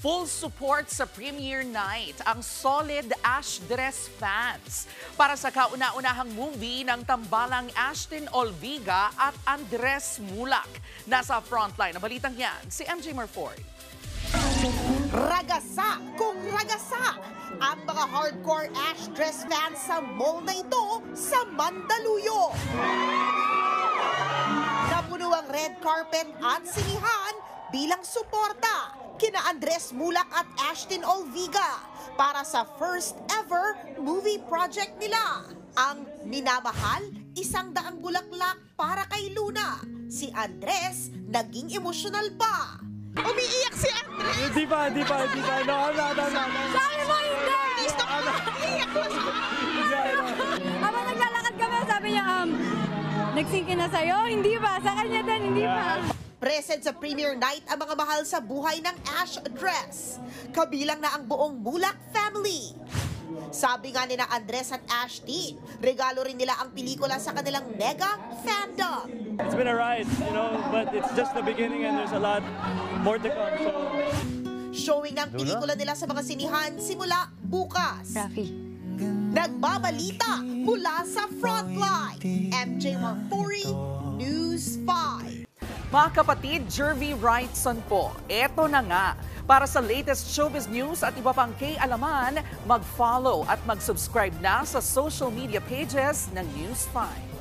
Full support sa premiere night ang solid Ash Dress fans para sa kauna-unahang movie ng tambalang Ashton Olviga at Andres Mulak. Nasa frontline ng balitang yan, si MJ Marfori. Ragasa kung ragasa ang mga hardcore Ash Dress fans sa mall na ito sa Mandaluyong. Napuno ang red carpet at sinihan bilang suporta kina Andres Mulak at Ashton Olviga para sa first ever movie project nila. Ang minamahal, 100 bulaklak para kay Luna. Si Andres naging emosyonal pa. Umiiyak si Andres! Di ba? No, Sabi mo hindi! Gusto ko iiyak mo siya! Habang naglalakad kami, sabi niya, nagsingkin na sa'yo? Hindi ba? Sa kanya din, hindi ba? Present sa premiere night ang mga mahal sa buhay ng Ash Dress. Kabilang na ang buong Mulak family. Sabi nga ni na Andres at Ashton, regalo rin nila ang pelikula sa kanilang mega fandom. It's been a ride, but it's just the beginning and there's a lot more to come. So... Showing ng pelikula nila sa mga sinihan simula bukas. Rafi. Nagbabalita mula sa frontline. MJ Marfori, News 5. Mga kapatid, Jervy Wrightson po, eto na nga. Para sa latest showbiz news at iba pang kay-alaman, mag-follow at mag-subscribe na sa social media pages ng News 5.